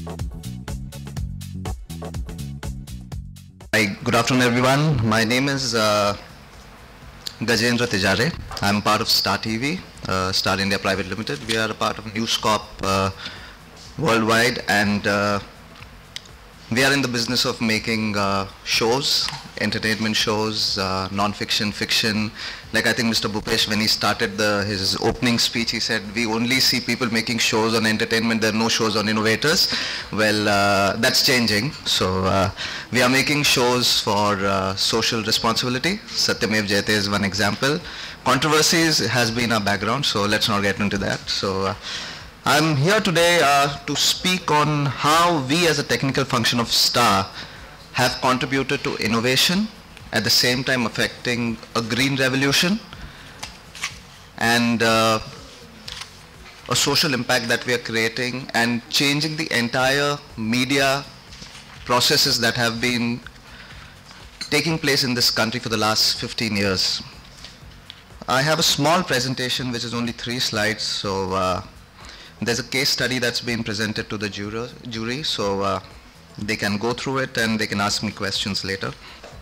Hi, good afternoon everyone. My name is Gajendra Tijare. I'm part of Star TV, Star India Private Limited. We are a part of News Corp worldwide, and we are in the business of making shows, entertainment shows, non-fiction, fiction. Like I think Mr. Bhupesh, when he started his opening speech, he said, we only see people making shows on entertainment, there are no shows on innovators. Well, that's changing. So we are making shows for social responsibility. Satyamev Jayate is one example. Controversies has been our background, so let's not get into that. So I'm here today to speak on how we as a technical function of STAR have contributed to innovation, at the same time affecting a green revolution and a social impact that we are creating and changing the entire media processes that have been taking place in this country for the last 15 years. I have a small presentation which is only 3 slides, so there's a case study that's been presented to the jury, so they can go through it and they can ask me questions later.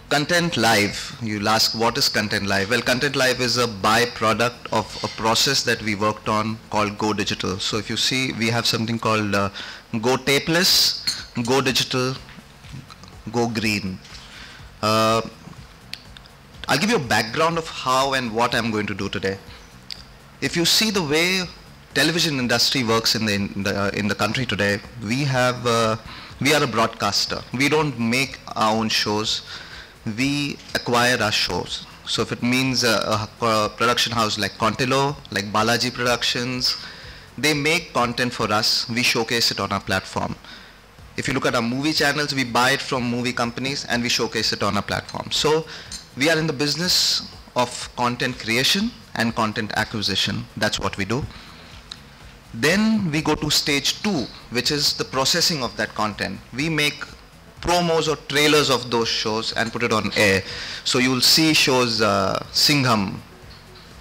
Content Live, you'll ask what is Content Live? Well, Content Live is a byproduct of a process that we worked on called Go Digital. So if you see, we have something called Go Tapeless, Go Digital, Go Green. I'll give you a background of how and what I'm going to do today. If you see the way television industry works in the country today, we are a broadcaster. We don't make our own shows. We acquire our shows. So if it means a production house like Contillo, like Balaji Productions, they make content for us. We showcase it on our platform. If you look at our movie channels, we buy it from movie companies and we showcase it on our platform. So we are in the business of content creation and content acquisition. That's what we do. Then we go to stage 2, which is the processing of that content. We make promos or trailers of those shows and put it on air. So you will see shows Singham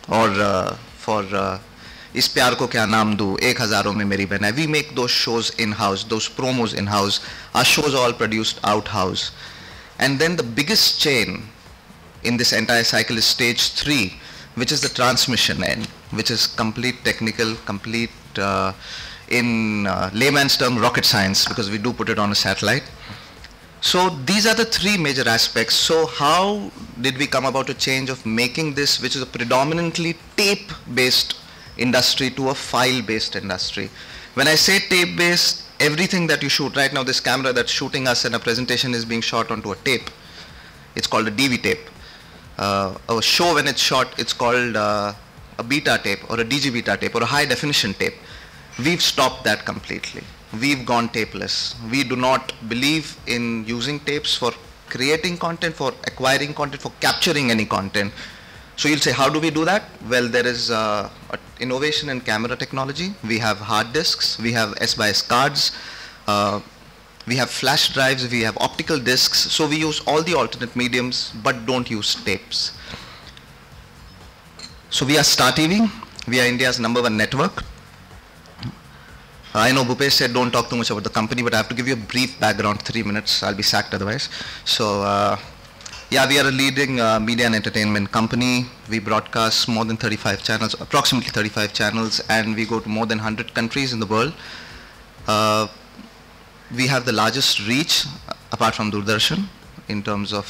or for Is Pyar Ko Kya Naam Du, Ek Hazaron Mein Meri Behan Hai. We make those shows in-house, those promos in-house. Our shows are all produced out-house. And then the biggest chain in this entire cycle is stage 3, which is the transmission end, which is complete technical, complete in layman's term rocket science, because we do put it on a satellite. So these are the 3 major aspects. So how did we come about a change of making this, which is a predominantly tape-based industry, to a file-based industry? When I say tape-based, everything that you shoot, right now this camera that's shooting us and a presentation is being shot onto a tape. It's called a DV tape. A show, when it's shot, it's called a beta tape or a DG beta tape or a high definition tape. We've stopped that completely. We've gone tapeless. We do not believe in using tapes for creating content, for acquiring content, for capturing any content. So you'll say, how do we do that? Well, there is innovation in camera technology. We have hard disks, we have S/S cards, we have flash drives, we have optical disks. So we use all the alternate mediums, but don't use tapes. So we are Star TV. We are India's #1 network. I know Bhupesh said don't talk too much about the company, but I have to give you a brief background, 3 minutes. I'll be sacked otherwise. So yeah, we are a leading media and entertainment company. We broadcast more than 35 channels, approximately 35 channels, and we go to more than 100 countries in the world. We have the largest reach, apart from Doordarshan, in terms of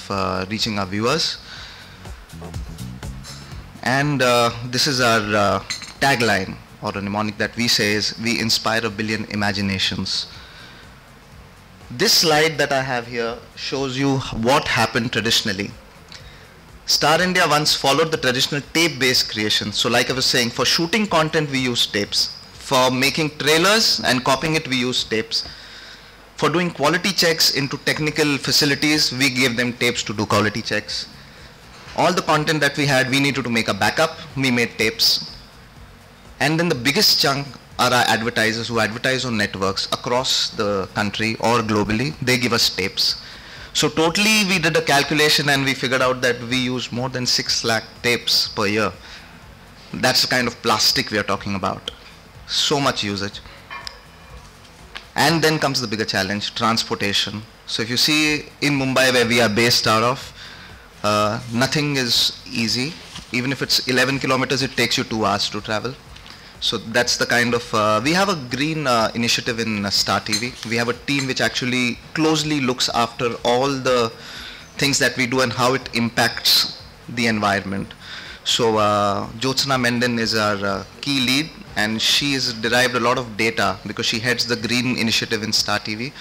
reaching our viewers. And this is our tagline, or a mnemonic that we say is, we inspire 1 billion imaginations. This slide that I have here shows you what happened traditionally. Star India once followed the traditional tape-based creation. So like I was saying, for shooting content we use tapes. For making trailers and copying it we use tapes. For doing quality checks into technical facilities, we gave them tapes to do quality checks. All the content that we had, we needed to make a backup, we made tapes. And then the biggest chunk are our advertisers who advertise on networks across the country or globally. They give us tapes. So totally we did a calculation and we figured out that we use more than 6 lakh tapes per year. That's the kind of plastic we are talking about. So much usage. And then comes the bigger challenge, transportation. So if you see in Mumbai, where we are based out of, nothing is easy. Even if it's 11 kilometers, it takes you 2 hours to travel. So that's the kind of, we have a green initiative in Star TV. We have a team which actually closely looks after all the things that we do and how it impacts the environment. So Jyotsna Menden is our key lead, and she has derived a lot of data because she heads the green initiative in Star TV.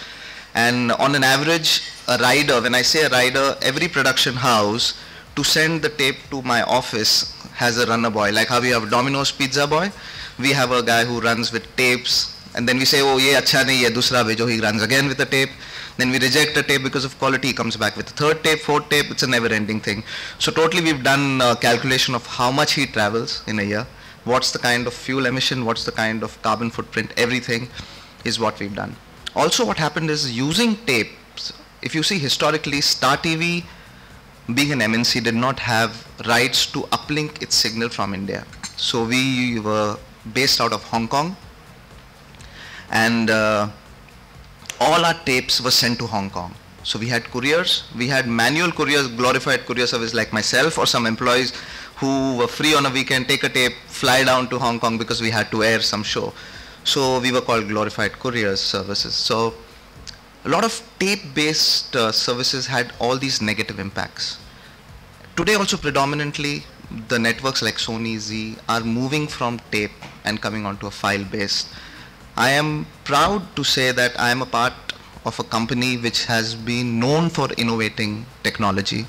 And on an average, a rider, when I say a rider, every production house to send the tape to my office has a runner boy. Like how we have Domino's pizza boy, we have a guy who runs with tapes, and then we say, oh, ye acha nahi, ye dusra bhejo, he runs again with the tape. Then we reject a tape because of quality, he comes back with the third tape, fourth tape, it's a never-ending thing. So totally we've done a calculation of how much he travels in a year, what's the kind of fuel emission, what's the kind of carbon footprint, everything is what we've done. Also what happened is using tapes, if you see historically, Star TV being an MNC did not have rights to uplink its signal from India. So we were based out of Hong Kong, and all our tapes were sent to Hong Kong. So we had couriers, we had manual couriers, glorified courier service like myself or some employees who were free on a weekend, take a tape, fly down to Hong Kong because we had to air some show. So we were called glorified couriers services. So a lot of tape-based services had all these negative impacts. Today also predominantly the networks like Sony, Zee are moving from tape and coming onto a file-based. I am proud to say that I am a part of a company which has been known for innovating technology.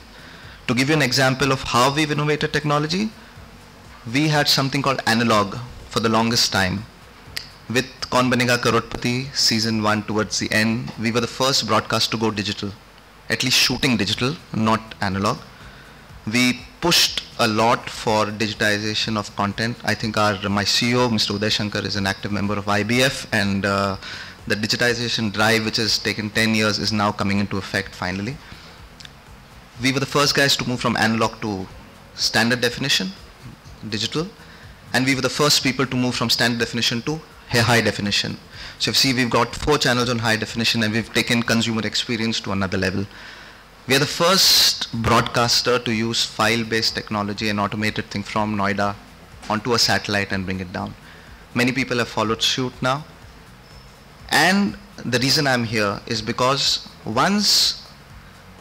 To give you an example of how we've innovated technology, we had something called analog for the longest time. With Kaun Banega Crorepati season 1 towards the end, we were the first broadcast to go digital, at least shooting digital, not analog. We pushed a lot for digitization of content. I think my CEO, Mr. Uday Shankar, is an active member of IBF, and the digitization drive, which has taken 10 years, is now coming into effect finally. We were the first guys to move from analog to standard definition, digital, and we were the first people to move from standard definition to high definition. So you see, we've got 4 channels on high definition, and we've taken consumer experience to another level. We are the first broadcaster to use file-based technology and automated thing from Noida onto a satellite and bring it down. Many people have followed suit now. And the reason I'm here is because once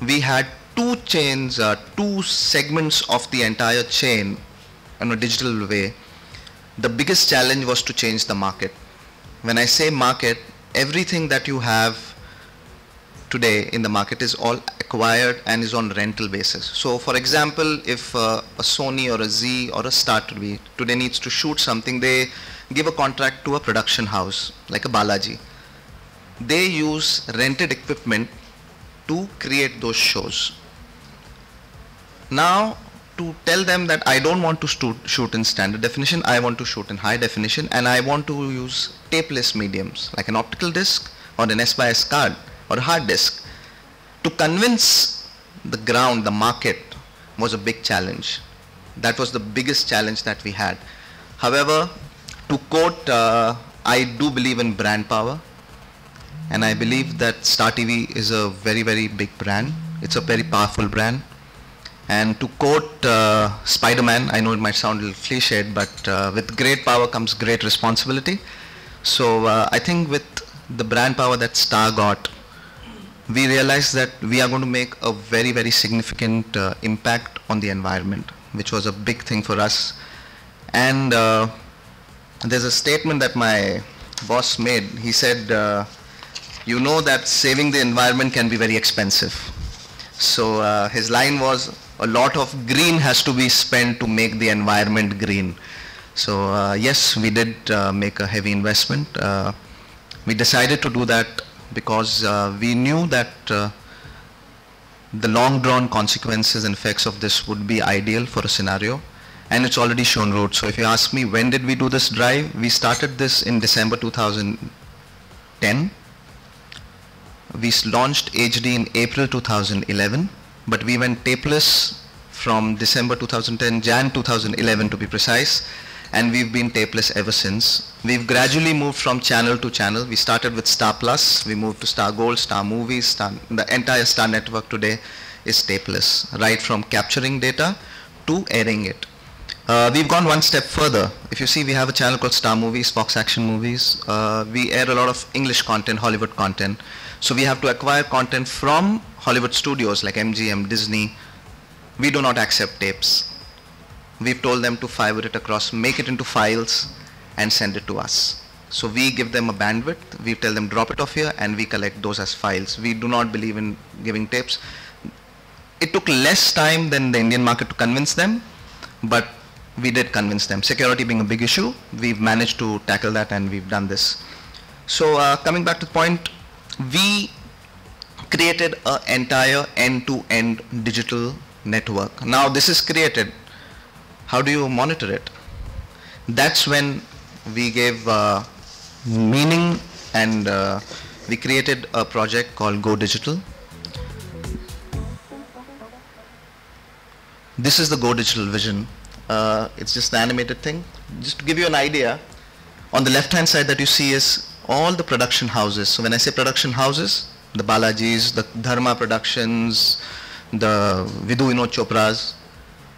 we had 2 chains, 2 segments of the entire chain in a digital way, the biggest challenge was to change the market. When I say market, everything that you have today in the market is all acquired and is on rental basis. So for example, if a Sony or a Zee or a Star TV today needs to shoot something, they give a contract to a production house like a Balaji. They use rented equipment to create those shows. Now to tell them that I don't want to shoot in standard definition, I want to shoot in high definition, and I want to use tapeless mediums like an optical disc or an S/S card or a hard disk. To convince the ground, the market, was a big challenge. That was the biggest challenge that we had. However, to quote, I do believe in brand power, and I believe that Star TV is a very, very big brand. It's a very powerful brand. And to quote Spider-Man, I know it might sound a little cliched, but with great power comes great responsibility. So I think with the brand power that Star got, we realized that we are going to make a very, very significant impact on the environment, which was a big thing for us. And there's a statement that my boss made. He said, you know that saving the environment can be very expensive. So his line was, a lot of green has to be spent to make the environment green. So yes, we did make a heavy investment. We decided to do that because we knew that the long drawn consequences and effects of this would be ideal for a scenario, and it's already shown road. So if you ask me when did we do this drive, we started this in December 2010. We launched HD in April 2011, but we went tapeless from December 2010, Jan 2011 to be precise, and we've been tapeless ever since. We've gradually moved from channel to channel. We started with Star Plus, we moved to Star Gold, Star Movies, the entire Star network today is tapeless, right from capturing data to airing it. We've gone one step further. If you see, we have a channel called Star Movies, Fox Action Movies. We air a lot of English content, Hollywood content. So we have to acquire content from Hollywood studios like MGM, Disney. We do not accept tapes. We've told them to fiber it across, make it into files and send it to us. So we give them a bandwidth, we tell them drop it off here and we collect those as files. We do not believe in giving tapes. It took less time than the Indian market to convince them, but we did convince them. Security being a big issue, we've managed to tackle that and we've done this. So coming back to the point, we created an entire end-to-end digital network. Now this is created. How do you monitor it? That's when we gave meaning and we created a project called Go Digital. This is the Go Digital vision. It's just the animated thing. Just to give you an idea, on the left-hand side that you see is all the production houses. So when I say production houses, the Balajis, the Dharma Productions, the Vidhu Vinod Chopras.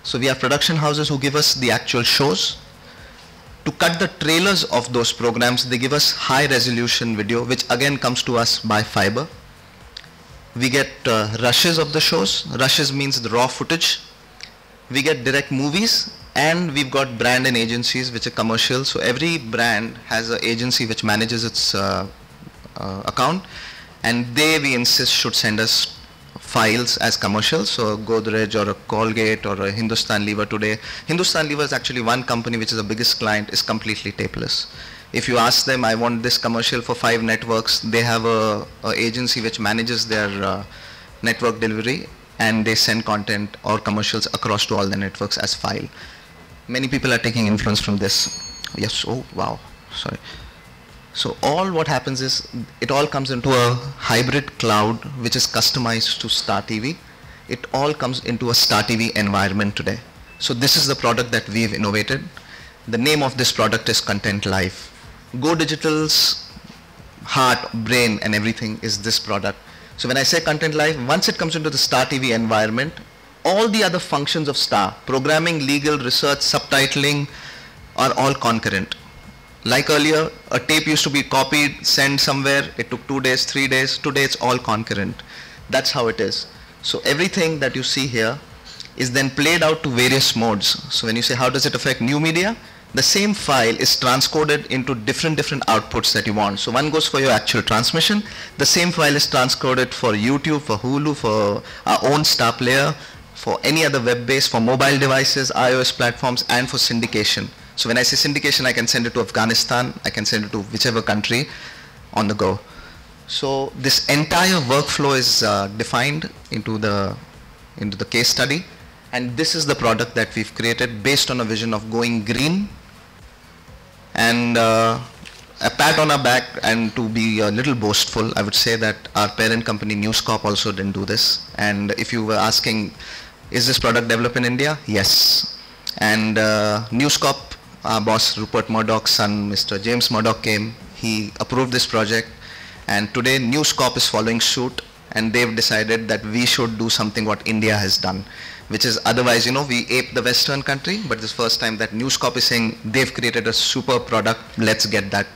So we have production houses who give us the actual shows. To cut the trailers of those programs, they give us high-resolution video, which again comes to us by fiber. We get rushes of the shows. Rushes means the raw footage. We get direct movies, and we've got brand and agencies which are commercial. So every brand has an agency which manages its account, and they, we insist, should send us files as commercials. So Godrej or a Colgate or a Hindustan Lever today. Hindustan Lever is actually one company which is the biggest client, is completely tapeless. If you ask them, I want this commercial for 5 networks, they have a agency which manages their network delivery, and they send content or commercials across to all the networks as file. Many people are taking influence from this. Yes, oh wow, sorry. So all what happens is, it all comes into a hybrid cloud which is customized to Star TV. It all comes into a Star TV environment today. So this is the product that we've innovated. The name of this product is Content Live. Go Digital's heart, brain and everything is this product. So when I say Content Live, once it comes into the Star TV environment, all the other functions of Star, programming, legal, research, subtitling, are all concurrent. Like earlier, a tape used to be copied, sent somewhere, it took 2 days, 3 days, today it's all concurrent. That's how it is. So everything that you see here is then played out to various modes. So when you say how does it affect new media, the same file is transcoded into different outputs that you want. So one goes for your actual transmission, the same file is transcoded for YouTube, for Hulu, for our own Star Player, for any other web-based, for mobile devices, iOS platforms, and for syndication. So when I say syndication, I can send it to Afghanistan, I can send it to whichever country on the go. So this entire workflow is defined into the case study, and this is the product that we've created based on a vision of going green. And a pat on our back, and to be a little boastful, I would say that our parent company News Corp also didn't do this. And if you were asking, is this product developed in India? Yes. And News Corp, our boss Rupert Murdoch's son, Mr. James Murdoch came, he approved this project, and today News Corp is following suit, and they've decided that we should do something what India has done, which is otherwise, you know, we ape the Western country, but this first time that News Corp is saying they've created a super product, let's get that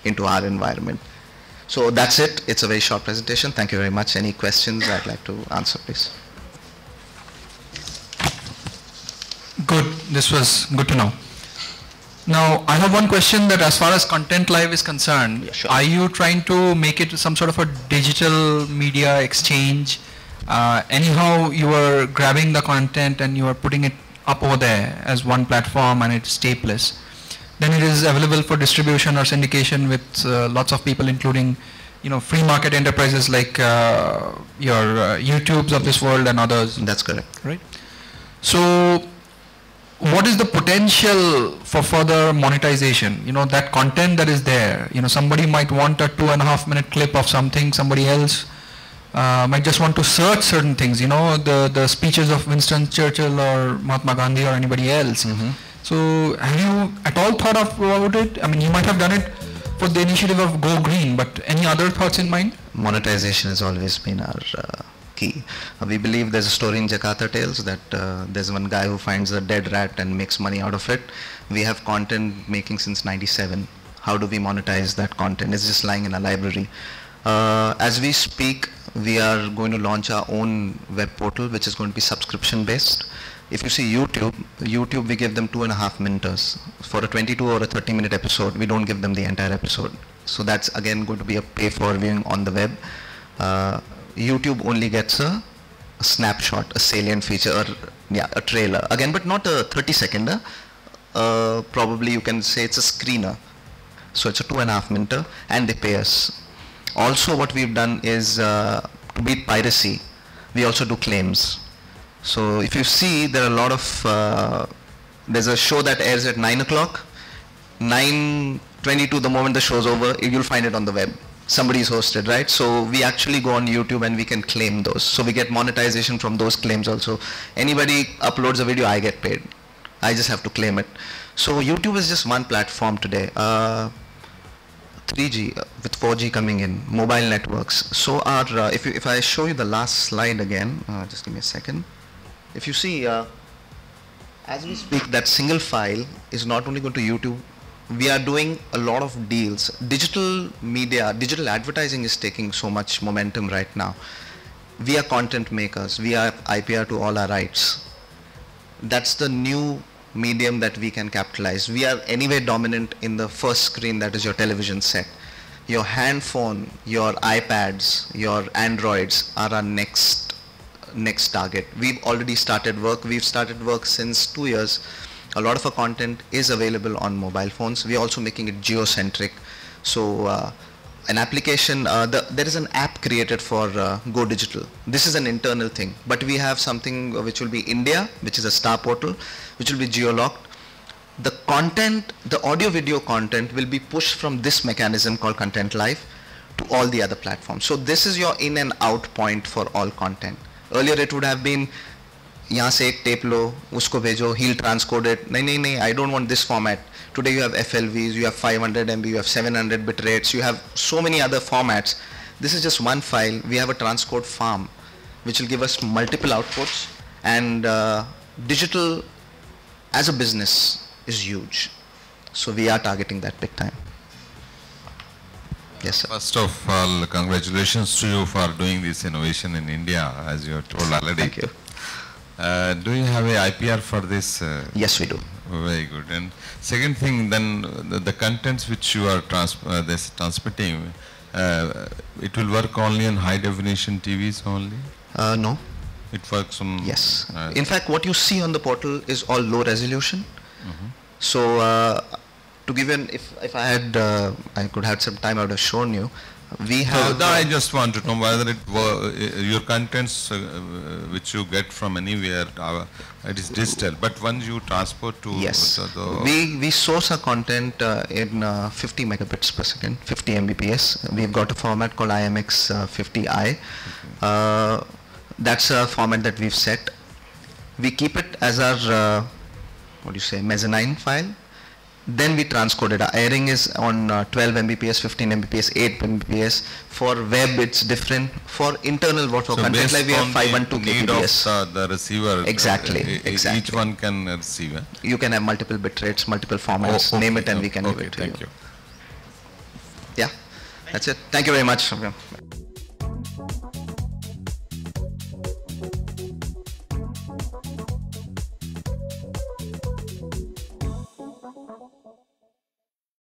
into our environment. So that's it. It's a very short presentation. Thank you very much. Any questions I'd like to answer, please? Good. This was good to know. Now, I have one question, that as far as Content Live is concerned, yeah, sure. Are you trying to make it some sort of a digital media exchange? Anyhow, you are grabbing the content and you are putting it up over there as one platform, and it's tapeless. Then it is available for distribution or syndication with lots of people, including, you know, free market enterprises like your YouTubes of this world and others. That's correct. Right. So what is the potential for further monetization? You know, that content that is there, you know, somebody might want a 2.5 minute clip of something, somebody else might just want to search certain things, you know, the speeches of Winston Churchill or Mahatma Gandhi or anybody else. So have you at all thought of about it? I mean, you might have done it for the initiative of Go Green, but any other thoughts in mind? Monetization has always been our key. We believe there's a story in Jakarta Tales that there's one guy who finds a dead rat and makes money out of it. We have content making since '97. How do we monetize that content? It's just lying in a library. As we speak, we are going to launch our own web portal, which is going to be subscription based. If you see YouTube, we give them 2.5 minutes. For a 22 or a 30-minute episode, we don't give them the entire episode. So that's again going to be a pay for viewing on the web. YouTube only gets a snapshot, a salient feature, or a trailer. Again, but not a 30-seconder. Probably you can say it's a screener. So it's a 2.5 minute, and they pay us. Also, what we've done is to beat piracy, we also do claims. So if you see, there are a lot of, there's a show that airs at 9 o'clock, 9:22, the moment the show's over, you'll find it on the web. Somebody's hosted, right? So we actually go on YouTube and we can claim those. So we get monetization from those claims also. Anybody uploads a video, I get paid. I just have to claim it. So YouTube is just one platform today. 3G with 4G coming in, mobile networks. So our, if I show you the last slide again, just give me a second. If you see, as we speak, that single file is not only going to YouTube. We are doing a lot of deals. Digital media, digital advertising is taking so much momentum right now. We are content makers. We are IPR to all our rights. That's the new medium that we can capitalize. We are anyway dominant in the first screen, that is your television set. Your hand phone, your iPads, your Androids are our next target. We've already started work. We've started work since 2 years. A lot of our content is available on mobile phones. We're also making it geocentric. So an application, there is an app created for Go Digital. This is an internal thing, but we have something which will be India, which is a star portal, which will be geo-locked. The content, the audio video content will be pushed from this mechanism called Content Live to all the other platforms. So this is your in and out point for all content. Earlier it would have been, यहाँ से एक tape लो, उसको भेजो, he'll transcode it. नहीं, I don't want this format. Today you have FLVs, you have 500 MB, you have 700 bit rates, you have so many other formats. This is just one file. We have a transcode farm, which will give us multiple outputs, and digital as a business is huge. So we are targeting that big time. Yes, sir. First of all, congratulations to you for doing this innovation in India, as you have told already. Thank you. Do you have a IPR for this? Yes, we do. Very good. And second thing, then the contents which you are transmitting, it will work only on high definition TVs only? No. It works on... Yes. In fact, what you see on the portal is all low resolution. Mm-hmm. So to give you an, if I had, I could have some time, I would have shown you. We have. So I just want to know whether your contents which you get from anywhere, it is digital. But once you transport to... Yes. We source our content in 50 megabits per second, 50 Mbps. We've got a format called IMX 50i. That's a format that we've set. We keep it as our, mezzanine file. Then we transcode it. Our airing is on 12 Mbps, 15 Mbps, 8 Mbps. For web, it's different. For internal, for content live, we have 512 kbps. Of the receiver. Exactly. Each one can receive. You can have multiple bit rates, multiple formats. Name it, and we can give it to you. Thank you. Yeah, that's it. Thank you very much.